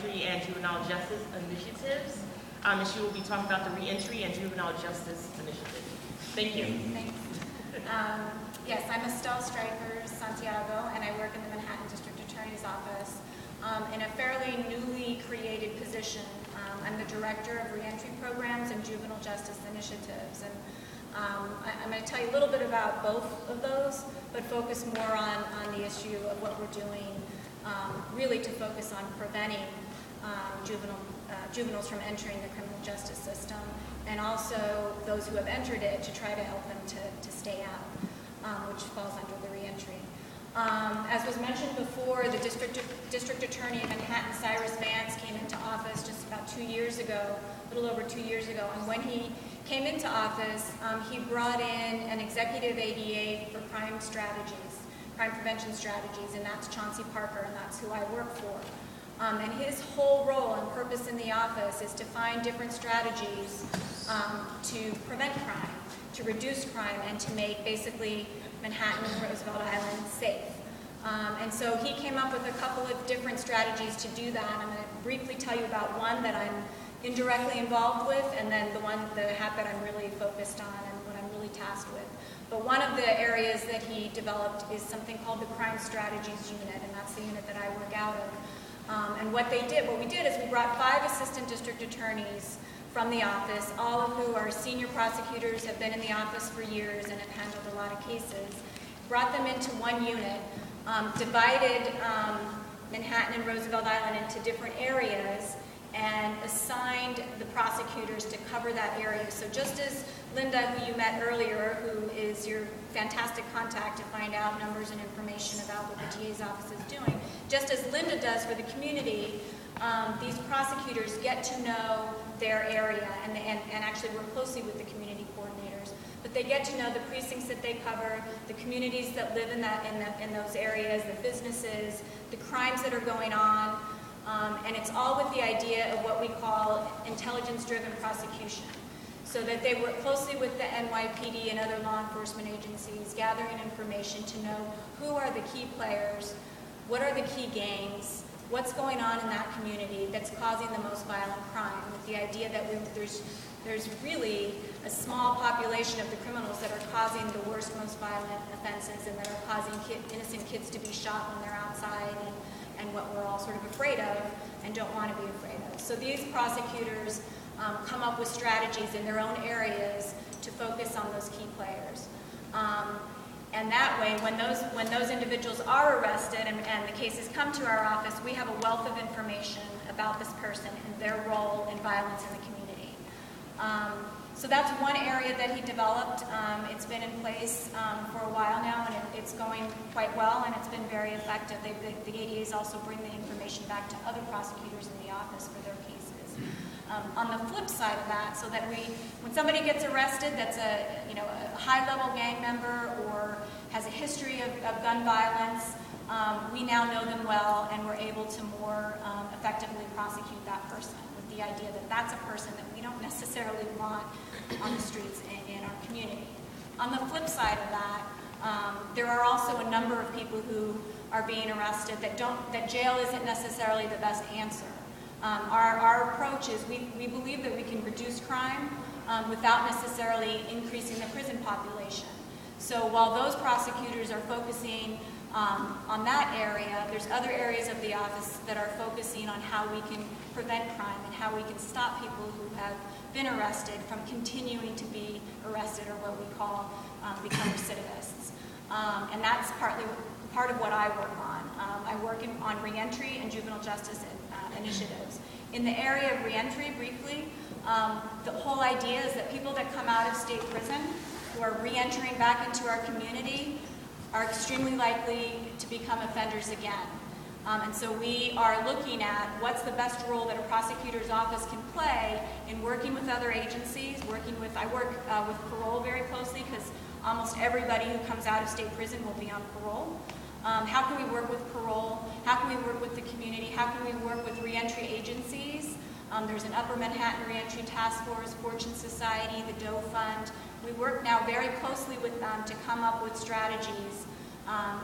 reentry and juvenile justice initiatives. And she will be talking about the reentry and juvenile justice initiative. Thank you. Thanks. Yes, I'm Estelle Stryker Santiago, and I work in the Manhattan District Attorney's Office in a fairly newly created position. I'm the Director of Reentry Programs and Juvenile Justice Initiatives. And I'm going to tell you a little bit about both of those, but focus more on the issue of what we're doing, really to focus on preventing juveniles from entering the criminal justice system, and also those who have entered it to try to help them to stay out, which falls under the reentry. As was mentioned before, the district attorney in Manhattan, Cyrus Vance, came into office just about 2 years ago, a little over 2 years ago, and when he came into office, he brought in an executive ADA for crime strategies, crime prevention strategies, and that's Chauncey Parker, and that's who I work for. And his whole role and purpose in the office is to find different strategies to prevent crime, to reduce crime, and to make basically Manhattan and Roosevelt Island safe. And so he came up with a couple of different strategies to do that. I'm going to briefly tell you about one that I'm indirectly involved with, and then the hat that I'm really focused on and what I'm really tasked with. But one of the areas that he developed is something called the Crime Strategies Unit, and that's the unit that I work out of. And what we did is we brought 5 assistant district attorneys from the office, all of who are senior prosecutors, have been in the office for years and have handled a lot of cases, brought them into one unit, divided Manhattan and Roosevelt Island into different areas, and assigned the prosecutors to cover that area. So just as Linda, who you met earlier, who is your fantastic contact to find out numbers and information about what the DA's office is doing, just as Linda does for the community, these prosecutors get to know their area and actually work closely with the community coordinators. But they get to know the precincts that they cover, the communities that live in those areas, the businesses, the crimes that are going on, and it's all with the idea of what we call intelligence-driven prosecution. So that they work closely with the NYPD and other law enforcement agencies, gathering information to know who are the key players, what are the key gangs, what's going on in that community that's causing the most violent crime, with the idea that there's really a small population of the criminals that are causing the worst, most violent offenses and that are causing innocent kids to be shot when they're outside and what we're all sort of afraid of and don't want to be afraid of. So these prosecutors come up with strategies in their own areas to focus on those key players. And that way, when those individuals are arrested and the cases come to our office, we have a wealth of information about this person and their role in violence in the community. So that's one area that he developed. It's been in place for a while now, and it's going quite well, and it's been very effective. The ADAs also bring the information back to other prosecutors in the office for their cases. On the flip side of that, so that when somebody gets arrested that's a high-level gang member or has a history of gun violence, we now know them well, and we're able to more effectively prosecute that person, with the idea that that's a person that we don't necessarily want on the streets in our community. On the flip side of that, there are also a number of people who are being arrested that jail isn't necessarily the best answer. Our approach is we believe that we can reduce crime without necessarily increasing the prison population. So while those prosecutors are focusing on that area, there's other areas of the office that are focusing on how we can prevent crime and how we can stop people who have been arrested from continuing to be arrested, or what we call become recidivists. And that's part of what I work on. I work on reentry and juvenile justice initiatives. In the area of reentry, briefly, the whole idea is that people that come out of state prison who are reentering back into our community are extremely likely to become offenders again. And so we are looking at what's the best role that a prosecutor's office can play in working with other agencies, I work with parole very closely, because almost everybody who comes out of state prison will be on parole. How can we work with parole? How can we work with the community? How can we work with reentry agencies? There's an Upper Manhattan Reentry Task Force, Fortune Society, the Doe Fund. We work now very closely with them to come up with strategies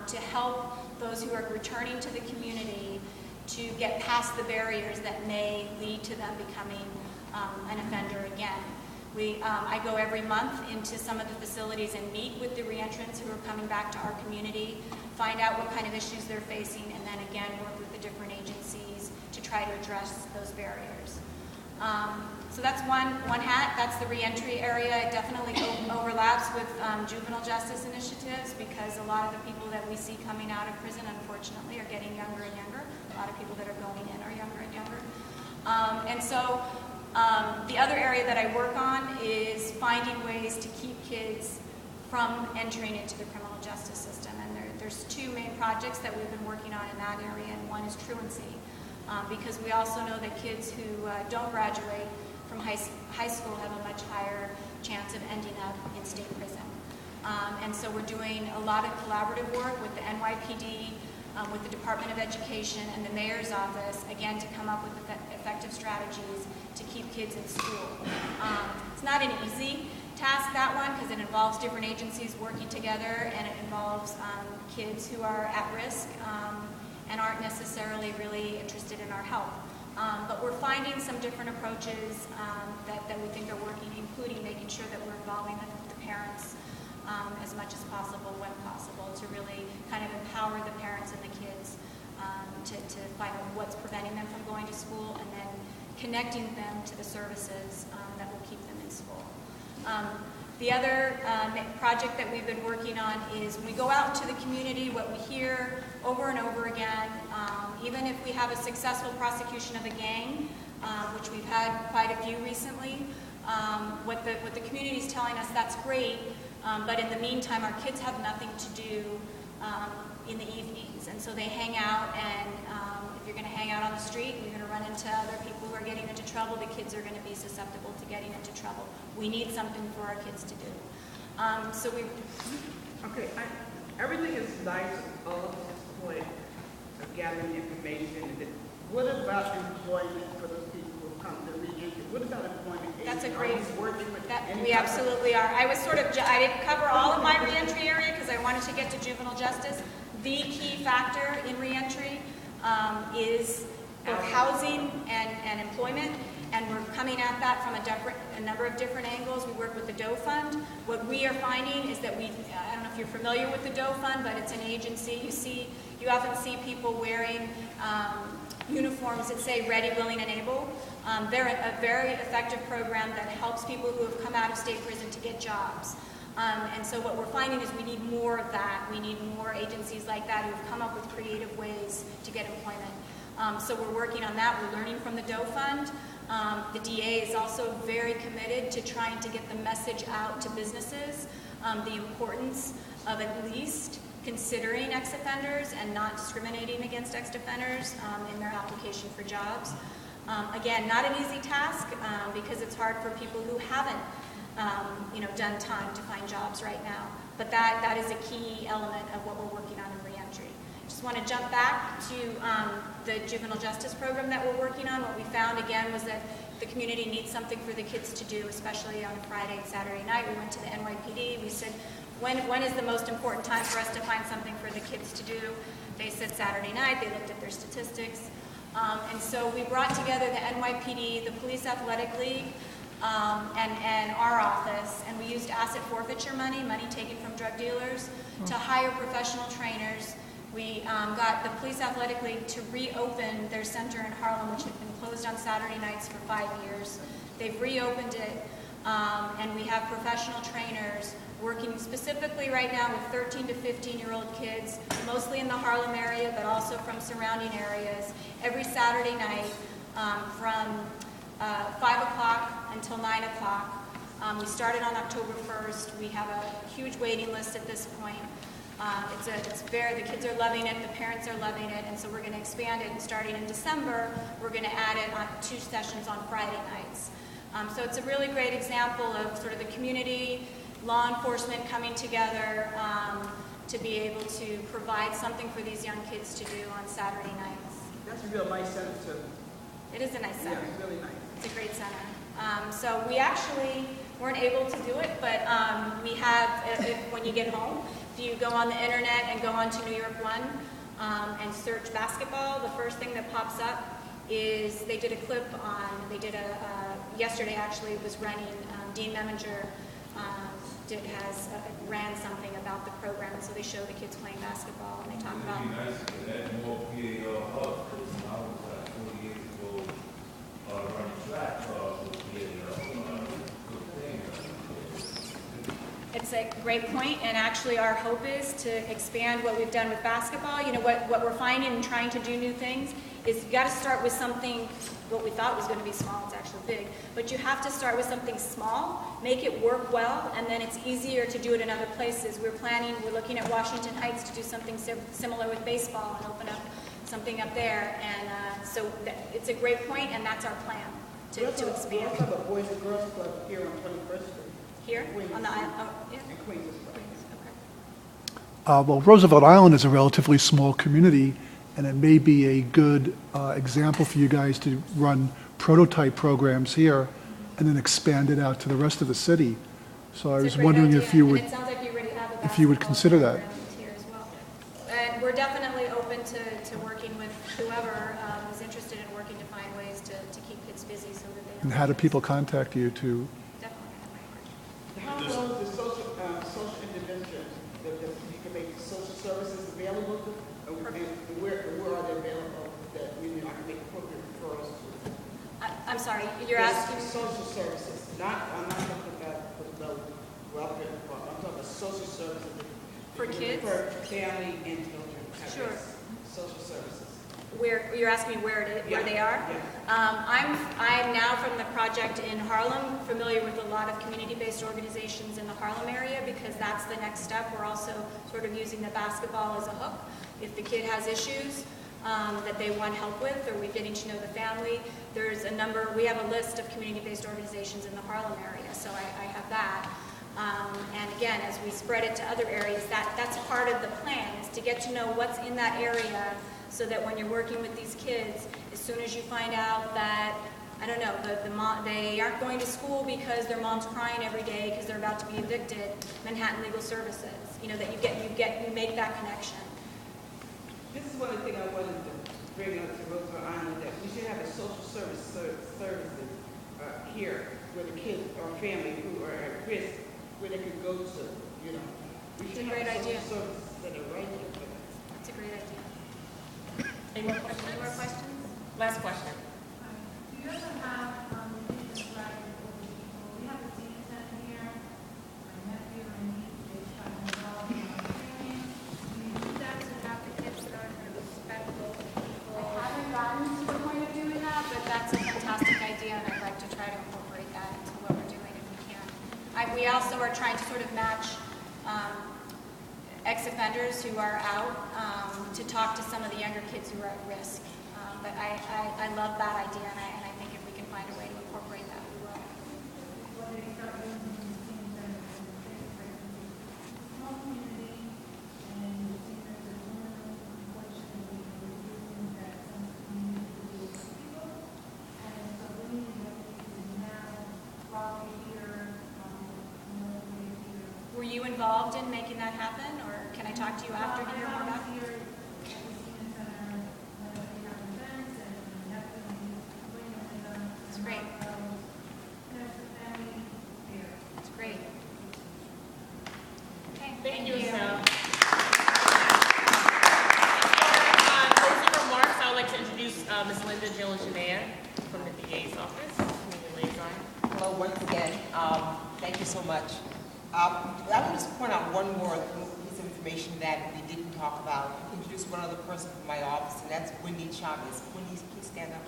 to help those who are returning to the community to get past the barriers that may lead to them becoming an offender again. I go every month into some of the facilities and meet with the reentrants who are coming back to our community, find out what kind of issues they're facing, and then again work with the different agencies to try to address those barriers. So that's one hat, that's the reentry area. It definitely overlaps with juvenile justice initiatives because a lot of the people that we see coming out of prison, unfortunately, are getting younger and younger. A lot of people that are going in are younger and younger. The other area that I work on is finding ways to keep kids from entering into the criminal justice system. And there's two main projects that we've been working on in that area, and one is truancy. Because we also know that kids who don't graduate from high school have a much higher chance of ending up in state prison. And so we're doing a lot of collaborative work with the NYPD, with the Department of Education and the Mayor's Office, again, to come up with effective strategies to keep kids in school. It's not an easy task, that one, because it involves different agencies working together, and it involves kids who are at risk and aren't necessarily really interested in our help. But we're finding some different approaches that we think are working, including making sure that we're involving the parents as much as possible, when possible, to really kind of empower the parents and the kids to find out what's preventing them from going to school, and then connecting them to the services that will keep them in school. The other project that we've been working on is when we go out into the community, what we hear over and over again, even if we have a successful prosecution of a gang, which we've had quite a few recently, what the community is telling us, that's great, but in the meantime, our kids have nothing to do in the evenings, and so they hang out, and if you're going to hang out on the street, you're going to run into other people who are getting into trouble. The kids are going to be susceptible to getting into trouble. We need something for our kids to do. Okay, everything is nice up to this point of gathering information. What about employment for those people who come to re-entry? What about employment? That's a great. Are you working with We absolutely are. I didn't cover all of my reentry area because I wanted to get to juvenile justice. The key factor in reentry is both housing and employment, and we're coming at that from a number of different angles. We work with the Doe Fund. What we are finding is that I don't know if you're familiar with the Doe Fund, but it's an agency. You often see people wearing uniforms that say ready, willing, and able. They're a very effective program that helps people who have come out of state prison to get jobs. And so what we're finding is we need more of that. We need more agencies like that who have come up with creative ways to get employment. So we're working on that. We're learning from the Doe Fund. The DA is also very committed to trying to get the message out to businesses, the importance of at least considering ex-offenders and not discriminating against ex-offenders in their application for jobs. Again, not an easy task because it's hard for people who haven't done time to find jobs right now. But that is a key element of what we're working on in reentry. Just want to jump back to the juvenile justice program that we're working on. What we found again was that the community needs something for the kids to do, especially on a Friday and Saturday night. We went to the NYPD. We said, when is the most important time for us to find something for the kids to do? They said Saturday night. They looked at their statistics. And so we brought together the NYPD, the Police Athletic League, and our office, and we used asset forfeiture money taken from drug dealers, to hire professional trainers. We got the Police Athletic League to reopen their center in Harlem, which had been closed on Saturday nights for 5 years. They've reopened it, and we have professional trainers working specifically right now with 13 to 15-year-old kids, mostly in the Harlem area, but also from surrounding areas, every Saturday night from 5 o'clock until 9 o'clock. We started on October 1st. We have a huge waiting list at this point. The kids are loving it, the parents are loving it, and so we're going to expand it, and starting in December, we're going to add it on 2 sessions on Friday nights. So it's a really great example of sort of the community, law enforcement coming together to be able to provide something for these young kids to do on Saturday nights. That's a real nice center too. It is a nice center. Yeah, it's really nice. It's a great center. So we actually weren't able to do it, but we have, when you get home, if you go on the internet and go on to New York One, and search basketball, the first thing that pops up is they did a clip on, yesterday actually it was running, Dean Meminger ran something about the program, and so they show the kids playing basketball, and they talk about... It'd be nice to add more PAL hubs, because when I was like 20 years ago, running track, with PAL, good thing. It's a great point, and actually our hope is to expand what we've done with basketball. You know, what we're finding and trying to do new things is you got to start with something, what we thought was going to be small, it's actually big, but you have to start with something small, make it work well, and then it's easier to do it in other places. We're looking at Washington Heights to do something similar with baseball and open up something up there, and so it's a great point, and that's our plan, to expand. We also have a Boys and Girls Club here on 21st Street. Here? Queens. On the island? Oh, yeah. In Queens. Okay. Well, Roosevelt Island is a relatively small community, and it may be a good example for you guys to run prototype programs here and then expand it out to the rest of the city. So I was wondering if you would, it sounds like you already have a if you would consider that. program here as well. And we're definitely open to working with whoever is interested in working to find ways to keep kids busy so that they don't... And how do people contact you to? Definitely. How long is the social intervention, that you can make social services available to, and where are they available that I can make appropriate referrals to? I'm sorry, you're Yes, asking... social services, I'm not talking about the welfare, I'm talking about social services. For kids? For family and children. Sure. Social services. Where you're asking me where they are? Yeah. I'm now from the project in Harlem, familiar with a lot of community-based organizations in the Harlem area because that's the next step. We're also sort of using the basketball as a hook. If the kid has issues that they want help with, or we're getting to know the family, we have a list of community-based organizations in the Harlem area, so I have that. And again, as we spread it to other areas, that's part of the plan, is to get to know what's in that area so that when you're working with these kids, as soon as you find out that, I don't know, they aren't going to school because their mom's crying every day because they're about to be evicted, Manhattan Legal Services, that you make that connection. This is one of the things I wanted to bring up to Roosevelt Island, that we should have a social services here where the kids or family who are at risk, where they can go to, We should It's a great have idea. social services that are right here for them. It's a great idea. Any more questions? Any more questions? Last question. Do you ever have business writing for people? We have a senior center here. My nephew and niece, they try to involve in our training. Do you do that to have the kids learn to respect those people? I haven't gotten to the point of doing that, but that's a fantastic idea, and I'd like to try to incorporate that into what we're doing if we can. We also are trying to sort of match ex-offenders who are out to talk to some of the younger kids who are at risk. But I love that idea, and I think if we can find a way to incorporate that, we will. Well, they start using these senior centers in a small community, and the seniors are doing them, unfortunately, we're using that some community with people. And so we need to get these now while we're here, we're here. Were you involved in making that happen, or can I talk to you after to hear more about it? It's great. It's great. Okay, Thank you, Estelle. For closing remarks, I would like to introduce Ms. Linda Gilligan from the DA's office, Community Liaison. Hello, once again. Thank you so much. I want to just point out one more piece of information that we didn't talk about. Introduce one other person from my office, and that's Wendy Chavez. Wendy, please stand up.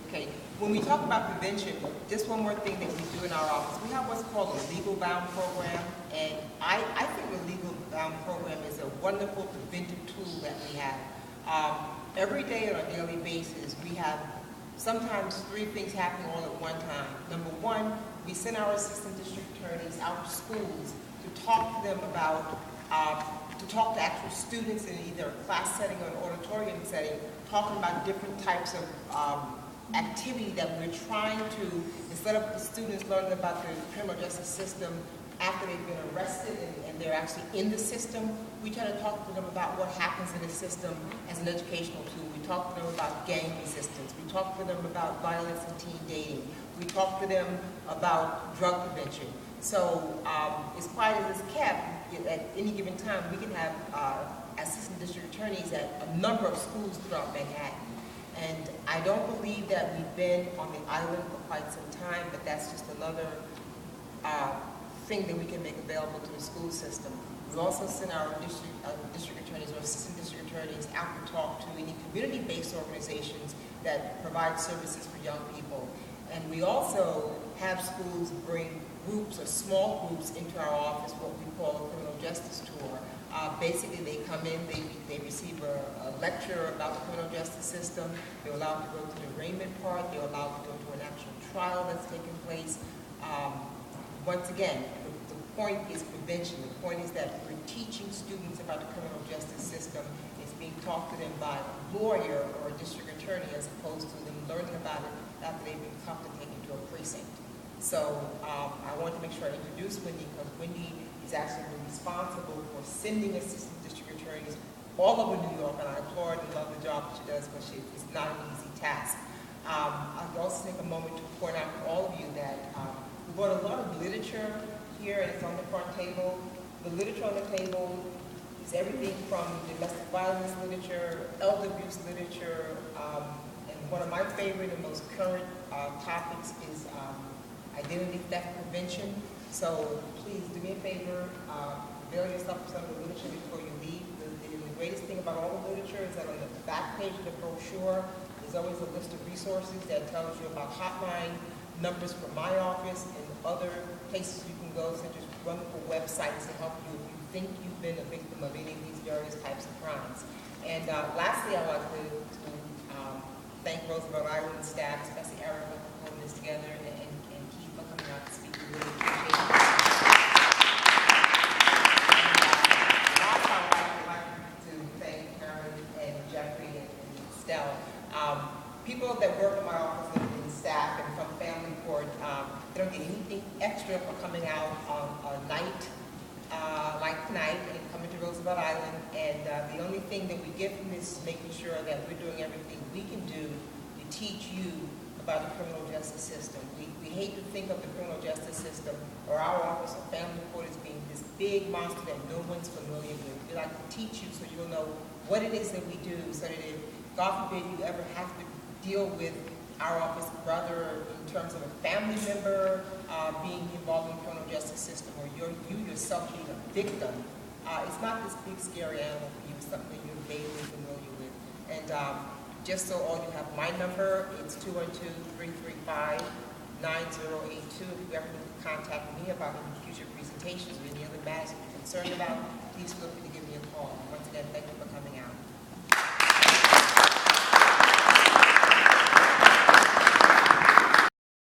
Okay, when we talk about prevention, just one more thing that we do in our office. We have what's called a legal bound program, and I think the legal bound program is a wonderful preventive tool that we have. Every day on a daily basis, we have sometimes 3 things happening all at one time. Number one, we send our assistant district attorneys out to schools to talk to them about, to talk to actual students in either a class setting or an auditorium setting, talking about different types of activity that we're trying to, instead of the students learning about the criminal justice system, after they've been arrested and they're actually in the system, we try to talk to them about what happens in the system as an educational tool. We talk to them about gang resistance. We talk to them about violence and teen dating. We talk to them about drug prevention. So as quiet as it's kept, at any given time, we can have assistant district attorneys at a number of schools throughout Manhattan. And I don't believe that we've been on the island for quite some time, but that's just another thing that we can make available to the school system. We also send our district attorneys or assistant district attorneys out to talk to any community-based organizations that provide services for young people. And we also have schools bring groups or small groups into our office, what we call a criminal justice tour. Basically, they come in, they receive a lecture about the criminal justice system. They're allowed to go to the arraignment part. They're allowed to go to an actual trial that's taking place. Once again, the point is prevention. The point is that we're teaching students about the criminal justice system. It's being taught to them by a lawyer or a district attorney as opposed to them learning about it after they've been cuffed and taken to a precinct. So I wanted to make sure I introduced Wendy because Wendy is actually responsible for sending assistant district attorneys all over New York, and I applaud and love the job that she does, but it's not an easy task. I'd also take a moment to point out to all of you that we brought a lot of literature here, and it's on the front table. The literature on the table is everything from domestic violence literature, elder abuse literature, and one of my favorite and most current topics is identity theft prevention. So please do me a favor, avail yourself of some of the literature before you leave. The greatest thing about all the literature is that on the back page of the brochure, there's always a list of resources that tells you about hotline numbers for my office and other places you can go, such as wonderful websites to help you if you think you've been a victim of any of these various types of crimes. And lastly, I'd like to thank Roosevelt Island staff, especially Erica, for putting this together, and Keith for coming out to speak. We really appreciate it. Last, I'd like to thank Karen and Jeffrey and Stella. People that work in my office and staff and from family court, they don't get anything extra for coming out on a night like tonight and coming to Roosevelt Island. And the only thing that we get from this is making sure that we're doing everything we can do to teach you about the criminal justice system. We hate to think of the criminal justice system or our office of family court as being this big monster that no one's familiar with. We like to teach you so you'll know what it is that we do, so that if, God forbid, you ever have to deal with our office brother in terms of a family member being involved in the criminal justice system, or you yourself being a victim, it's not this big scary animal for you. It's something that you're vaguely familiar with. And just so all you have my number, it's 212-335-9082. If you ever need to contact me about any future presentations or any other matters that you're concerned about, please feel free to give me a call. Once again, thank you for coming out.